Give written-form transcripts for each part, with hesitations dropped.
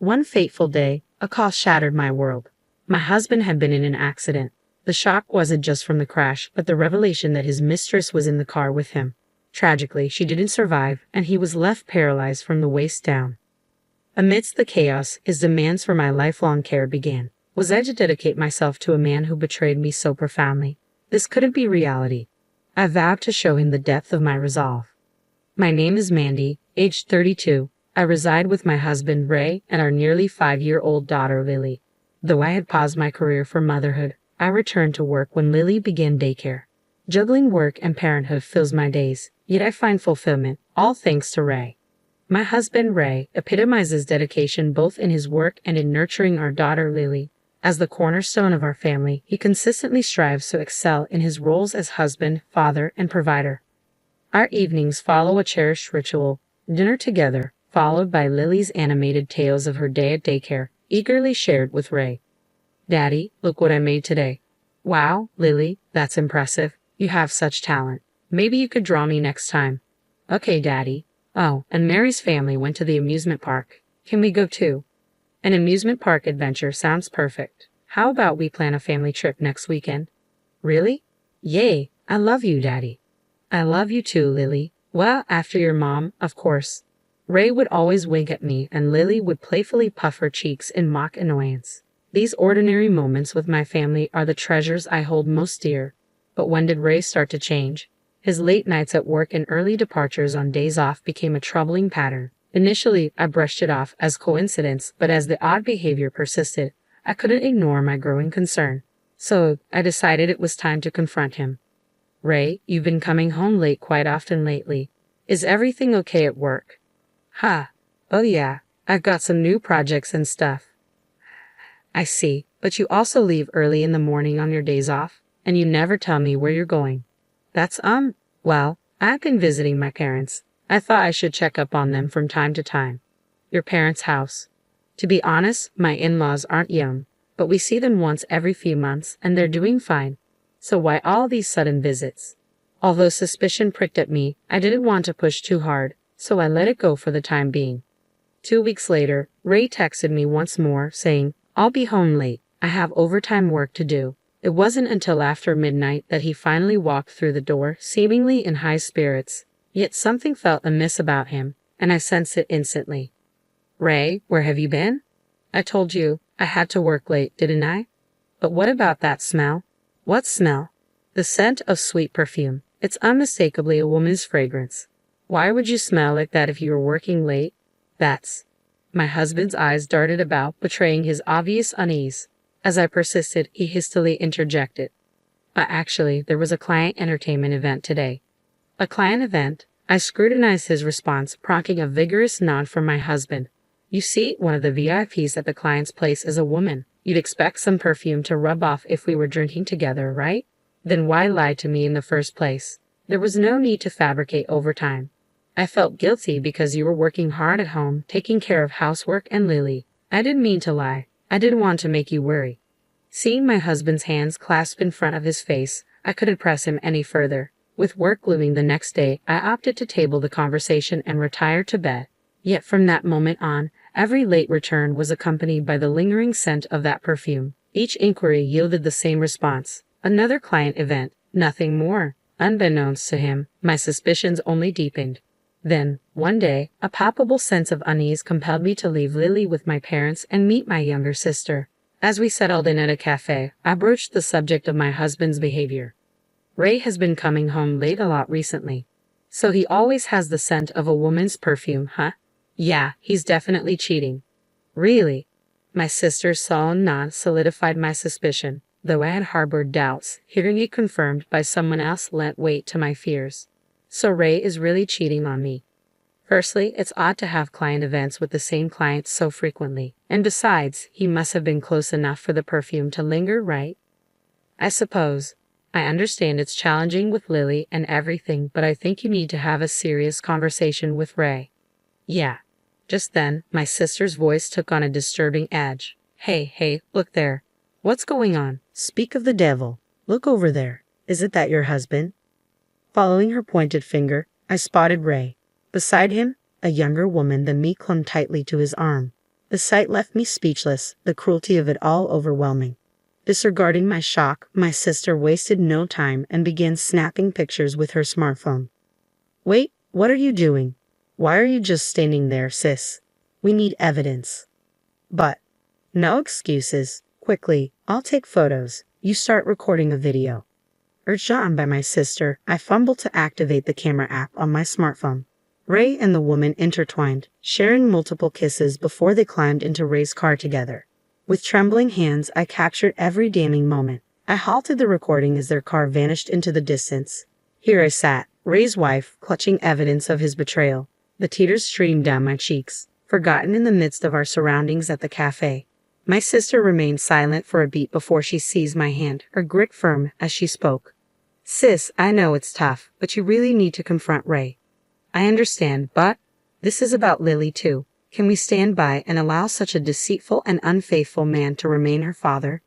One fateful day, a call shattered my world. My husband had been in an accident. The shock wasn't just from the crash, but the revelation that his mistress was in the car with him. Tragically, she didn't survive, and he was left paralyzed from the waist down. Amidst the chaos, his demands for my lifelong care began. Was I to dedicate myself to a man who betrayed me so profoundly? This couldn't be reality. I vowed to show him the depth of my resolve. My name is Mandy, aged 32. I reside with my husband, Ray, and our nearly 5-year-old daughter, Lily. Though I had paused my career for motherhood, I returned to work when Lily began daycare. Juggling work and parenthood fills my days, yet I find fulfillment, all thanks to Ray. My husband, Ray, epitomizes dedication both in his work and in nurturing our daughter, Lily. As the cornerstone of our family, he consistently strives to excel in his roles as husband, father, and provider. Our evenings follow a cherished ritual, dinner together, followed by Lily's animated tales of her day at daycare, eagerly shared with Ray. "Daddy, look what I made today." "Wow, Lily, that's impressive. You have such talent. Maybe you could draw me next time." "Okay, Daddy." "Oh, and Mary's family went to the amusement park. Can we go too?" "An amusement park adventure sounds perfect. How about we plan a family trip next weekend?" "Really?" "Yay, I love you, Daddy." "I love you too, Lily. Well, after your mom, of course." Ray would always wink at me, and Lily would playfully puff her cheeks in mock annoyance. These ordinary moments with my family are the treasures I hold most dear. But when did Ray start to change? His late nights at work and early departures on days off became a troubling pattern. Initially, I brushed it off as coincidence, but as the odd behavior persisted, I couldn't ignore my growing concern. So, I decided it was time to confront him. "Ray, you've been coming home late quite often lately. Is everything okay at work?" "Ha. Oh yeah, I've got some new projects and stuff." "I see, but you also leave early in the morning on your days off, and you never tell me where you're going." Well, I've been visiting my parents. I thought I should check up on them from time to time." "Your parents' house?" "To be honest, my in-laws aren't young, but we see them once every few months, and they're doing fine. So why all these sudden visits?" Although suspicion pricked at me, I didn't want to push too hard, so I let it go for the time being. 2 weeks later, Ray texted me once more, saying, "I'll be home late. I have overtime work to do." It wasn't until after midnight that he finally walked through the door, seemingly in high spirits. Yet something felt amiss about him, and I sensed it instantly. "Ray, where have you been?" "I told you I had to work late, didn't I?" "But what about that smell?" "What smell?" "The scent of sweet perfume. It's unmistakably a woman's fragrance." "Why would you smell like that if you were working late?" "That's—" My husband's eyes darted about, betraying his obvious unease. As I persisted, he hastily interjected. Actually, there was a client entertainment event today." "A client event?" I scrutinized his response, prompting a vigorous nod from my husband. "You see, one of the VIPs at the client's place is a woman. You'd expect some perfume to rub off if we were drinking together, right? Then why lie to me in the first place? There was no need to fabricate overtime. I felt guilty because you were working hard at home, taking care of housework and Lily. I didn't mean to lie. I didn't want to make you worry." Seeing my husband's hands clasped in front of his face, I couldn't press him any further. With work looming the next day, I opted to table the conversation and retire to bed. Yet from that moment on, every late return was accompanied by the lingering scent of that perfume. Each inquiry yielded the same response. Another client event, nothing more. Unbeknownst to him, my suspicions only deepened. Then, one day, a palpable sense of unease compelled me to leave Lily with my parents and meet my younger sister. As we settled in at a cafe, I broached the subject of my husband's behavior. "Ray has been coming home late a lot recently." "So he always has the scent of a woman's perfume, huh?" "Yeah, he's definitely cheating." "Really?" My sister's sullen nod solidified my suspicion. Though I had harbored doubts, hearing it confirmed by someone else lent weight to my fears. So Ray is really cheating on me. Firstly, it's odd to have client events with the same client so frequently. And besides, he must have been close enough for the perfume to linger, right? "I suppose. I understand it's challenging with Lily and everything, but I think you need to have a serious conversation with Ray." "Yeah." Just then, my sister's voice took on a disturbing edge. Hey, look there." "What's going on?" "Speak of the devil. Look over there. Isn't that your husband?" Following her pointed finger, I spotted Ray. Beside him, a younger woman than me clung tightly to his arm. The sight left me speechless, the cruelty of it all overwhelming. Disregarding my shock, my sister wasted no time and began snapping pictures with her smartphone. Wait, what are you doing? Why are you just standing there, sis? We need evidence. But, no excuses. Quickly, I'll take photos. You start recording a video. Urged on by my sister, I fumbled to activate the camera app on my smartphone. Ray and the woman intertwined, sharing multiple kisses before they climbed into Ray's car together. With trembling hands, I captured every damning moment. I halted the recording as their car vanished into the distance. Here I sat, Ray's wife, clutching evidence of his betrayal. The tears streamed down my cheeks, forgotten in the midst of our surroundings at the cafe. My sister remained silent for a beat before she seized my hand, her grip firm as she spoke. Sis, I know it's tough, but you really need to confront Ray. I understand, but this is about Lily too. Can we stand by and allow such a deceitful and unfaithful man to remain her father?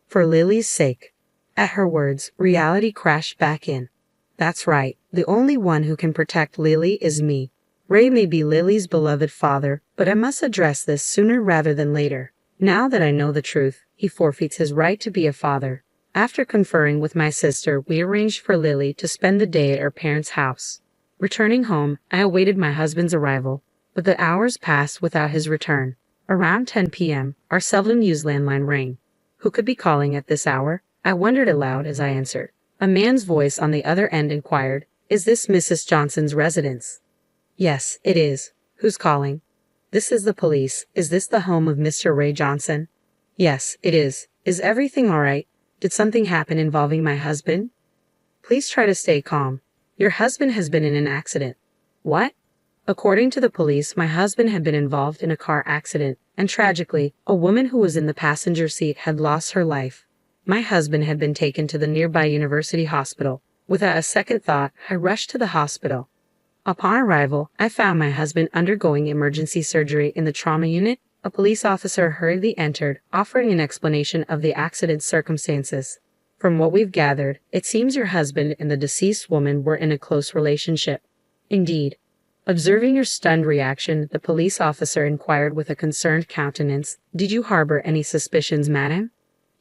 For Lily's sake. At her words, reality crashed back in. That's right, the only one who can protect Lily is me. Ray may be Lily's beloved father, but I must address this sooner rather than later. Now that I know the truth, he forfeits his right to be a father. After conferring with my sister, we arranged for Lily to spend the day at her parents' house. Returning home, I awaited my husband's arrival, but the hours passed without his return. Around 10 p.m., our seldom-used landline rang. Who could be calling at this hour? I wondered aloud as I answered. A man's voice on the other end inquired, Is this Mrs. Johnson's residence? Yes, it is. Who's calling? This is the police. Is this the home of Mr. Ray Johnson? Yes, it is. Is everything all right? Did something happen involving my husband? Please try to stay calm. Your husband has been in an accident. What? According to the police, my husband had been involved in a car accident, and tragically, a woman who was in the passenger seat had lost her life. My husband had been taken to the nearby university hospital. Without a second thought, I rushed to the hospital. Upon arrival, I found my husband undergoing emergency surgery in the trauma unit. A police officer hurriedly entered, offering an explanation of the accident's circumstances. From what we've gathered, it seems your husband and the deceased woman were in a close relationship. Indeed. Observing your stunned reaction, the police officer inquired with a concerned countenance, Did you harbor any suspicions, madam?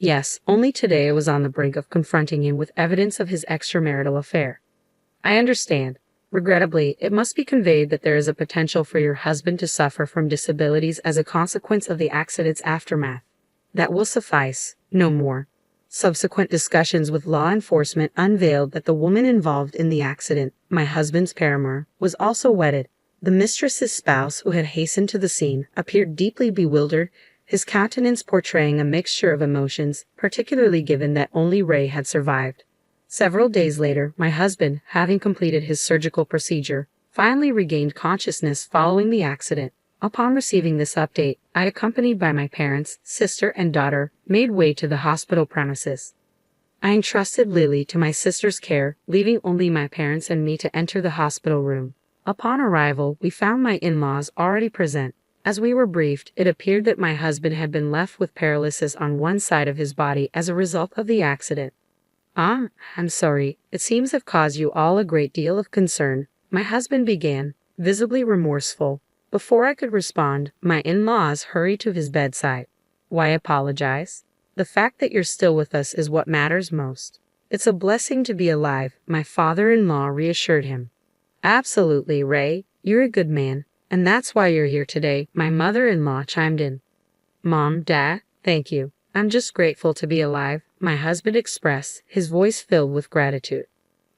Yes, only today I was on the brink of confronting him with evidence of his extramarital affair. I understand. Regrettably, it must be conveyed that there is a potential for your husband to suffer from disabilities as a consequence of the accident's aftermath. That will suffice, no more. Subsequent discussions with law enforcement unveiled that the woman involved in the accident, my husband's paramour, was also wedded. The mistress's spouse, who had hastened to the scene, appeared deeply bewildered, his countenance portraying a mixture of emotions, particularly given that only Ray had survived. Several days later, my husband, having completed his surgical procedure, finally regained consciousness following the accident. Upon receiving this update, I, accompanied by my parents, sister, and daughter, made way to the hospital premises. I entrusted Lily to my sister's care, leaving only my parents and me to enter the hospital room. Upon arrival, we found my in-laws already present. As we were briefed, it appeared that my husband had been left with paralysis on one side of his body as a result of the accident. I'm sorry. It seems I've caused you all a great deal of concern, my husband began, visibly remorseful. Before I could respond, my in-laws hurried to his bedside. Why apologize? The fact that you're still with us is what matters most. It's a blessing to be alive, my father-in-law reassured him. Absolutely, Ray. You're a good man, and that's why you're here today, my mother-in-law chimed in. Mom, Dad, thank you. I'm just grateful to be alive, my husband expressed, his voice filled with gratitude.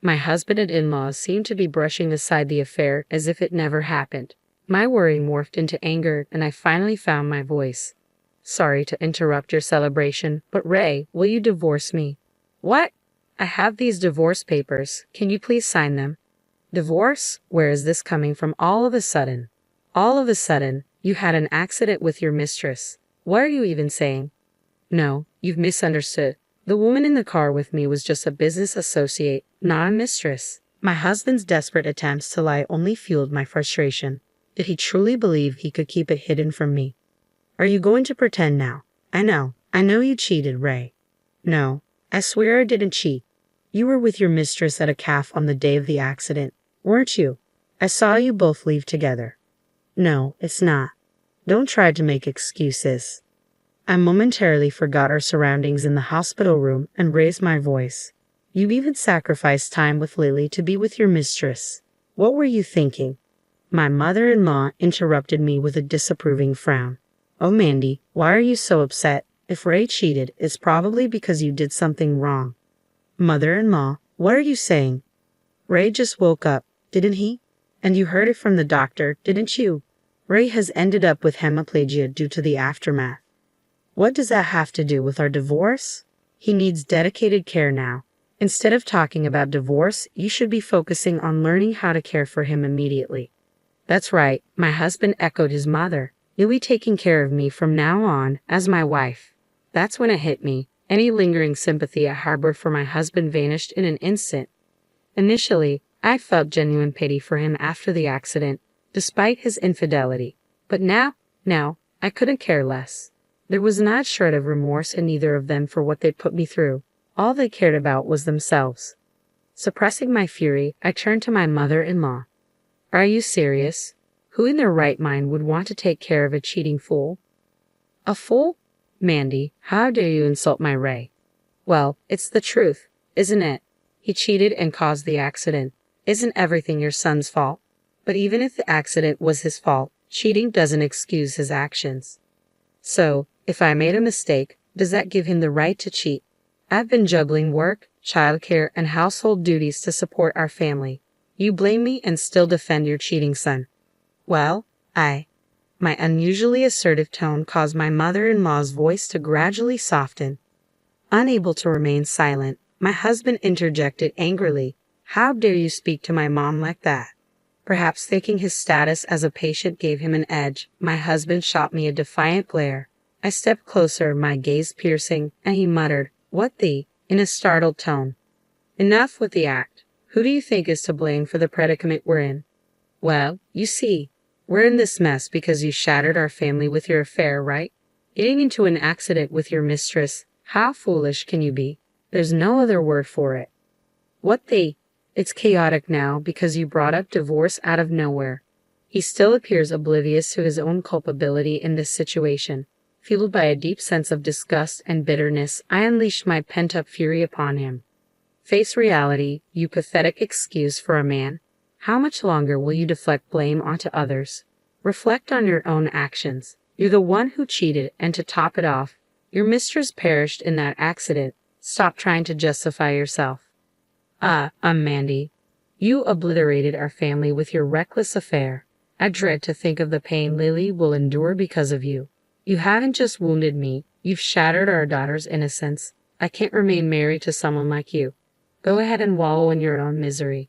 My husband and in-laws seemed to be brushing aside the affair as if it never happened. My worry morphed into anger, and I finally found my voice. Sorry to interrupt your celebration, but Ray, will you divorce me? What? I have these divorce papers. Can you please sign them? Divorce? Where is this coming from all of a sudden? All of a sudden, you had an accident with your mistress. What are you even saying? No, you've misunderstood. The woman in the car with me was just a business associate, not a mistress. My husband's desperate attempts to lie only fueled my frustration. Did he truly believe he could keep it hidden from me? Are you going to pretend now? I know you cheated, Ray. No, I swear I didn't cheat. You were with your mistress at a cafe on the day of the accident, weren't you? I saw you both leave together. No, it's not. Don't try to make excuses. I momentarily forgot our surroundings in the hospital room and raised my voice. You even sacrificed time with Lily to be with your mistress. What were you thinking? My mother-in-law interrupted me with a disapproving frown. Oh, Mandy, why are you so upset? If Ray cheated, it's probably because you did something wrong. Mother-in-law, what are you saying? Ray just woke up, didn't he? And you heard it from the doctor, didn't you? Ray has ended up with hemiplegia due to the aftermath. What does that have to do with our divorce? He needs dedicated care now. Instead of talking about divorce, you should be focusing on learning how to care for him immediately. That's right, my husband echoed his mother. You'll be taking care of me from now on as my wife. That's when it hit me. Any lingering sympathy I harbored for my husband vanished in an instant. Initially, I felt genuine pity for him after the accident, despite his infidelity. But now, I couldn't care less. There was not a shred of remorse in either of them for what they'd put me through. All they cared about was themselves. Suppressing my fury, I turned to my mother-in-law. Are you serious? Who in their right mind would want to take care of a cheating fool? A fool? Mandy, how dare you insult my Ray? Well, it's the truth, isn't it? He cheated and caused the accident. Isn't everything your son's fault? But even if the accident was his fault, cheating doesn't excuse his actions. So, if I made a mistake, does that give him the right to cheat? I've been juggling work, childcare, and household duties to support our family. You blame me and still defend your cheating son. Well, my unusually assertive tone caused my mother-in-law's voice to gradually soften. Unable to remain silent, my husband interjected angrily. How dare you speak to my mom like that? Perhaps thinking his status as a patient gave him an edge, my husband shot me a defiant glare. I stepped closer, my gaze piercing, and he muttered, "What the?" in a startled tone. Enough with the act. Who do you think is to blame for the predicament we're in? Well, you see, we're in this mess because you shattered our family with your affair, right? Getting into an accident with your mistress. How foolish can you be? There's no other word for it. What the? It's chaotic now because you brought up divorce out of nowhere. He still appears oblivious to his own culpability in this situation. Fueled by a deep sense of disgust and bitterness, I unleashed my pent-up fury upon him. Face reality, you pathetic excuse for a man. How much longer will you deflect blame onto others? Reflect on your own actions. You're the one who cheated, and to top it off, your mistress perished in that accident. Stop trying to justify yourself. Mandy. You obliterated our family with your reckless affair. I dread to think of the pain Lily will endure because of you. You haven't just wounded me, you've shattered our daughter's innocence. I can't remain married to someone like you. Go ahead and wallow in your own misery.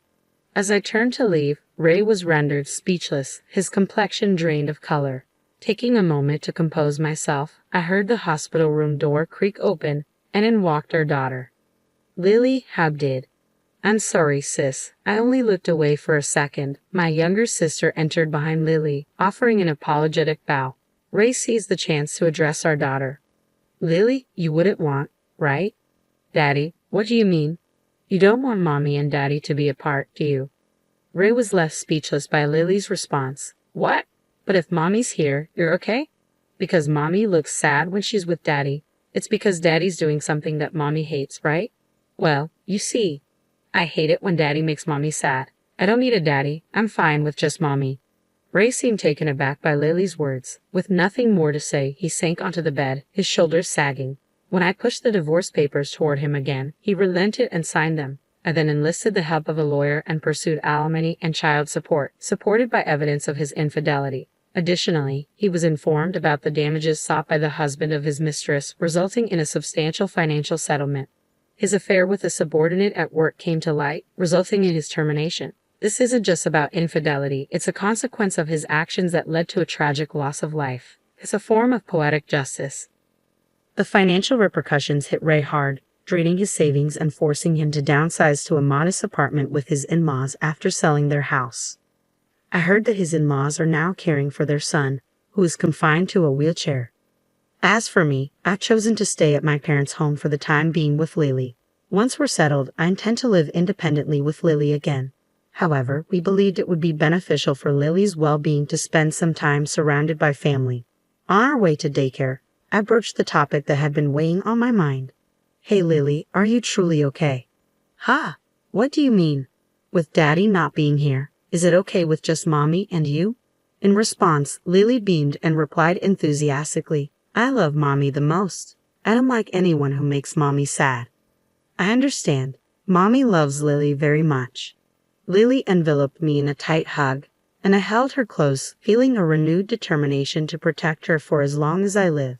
As I turned to leave, Ray was rendered speechless, his complexion drained of color. Taking a moment to compose myself, I heard the hospital room door creak open, and in walked our daughter. Lily Habdid. I'm sorry, sis. I only looked away for a second. My younger sister entered behind Lily, offering an apologetic bow. Ray seized the chance to address our daughter. Lily, you wouldn't want, right? Daddy, what do you mean? You don't want Mommy and Daddy to be apart, do you? Ray was left speechless by Lily's response. What? But if Mommy's here, you're okay? Because Mommy looks sad when she's with Daddy. It's because Daddy's doing something that Mommy hates, right? Well, you see, I hate it when Daddy makes Mommy sad. I don't need a daddy. I'm fine with just Mommy. Ray seemed taken aback by Lily's words. With nothing more to say, he sank onto the bed, his shoulders sagging. When I pushed the divorce papers toward him again, he relented and signed them. I then enlisted the help of a lawyer and pursued alimony and child support, supported by evidence of his infidelity. Additionally, he was informed about the damages sought by the husband of his mistress, resulting in a substantial financial settlement. His affair with a subordinate at work came to light, resulting in his termination. This isn't just about infidelity, it's a consequence of his actions that led to a tragic loss of life. It's a form of poetic justice. The financial repercussions hit Ray hard, draining his savings and forcing him to downsize to a modest apartment with his in-laws after selling their house. I heard that his in-laws are now caring for their son, who is confined to a wheelchair. As for me, I've chosen to stay at my parents' home for the time being with Lily. Once we're settled, I intend to live independently with Lily again. However, we believed it would be beneficial for Lily's well-being to spend some time surrounded by family. On our way to daycare, I broached the topic that had been weighing on my mind. "Hey Lily, are you truly okay?" "Ha! What do you mean? With Daddy not being here, is it okay with just Mommy and you?" In response, Lily beamed and replied enthusiastically, "I love Mommy the most. I don't like anyone who makes Mommy sad." "I understand. Mommy loves Lily very much." Lily enveloped me in a tight hug, and I held her close, feeling a renewed determination to protect her for as long as I live.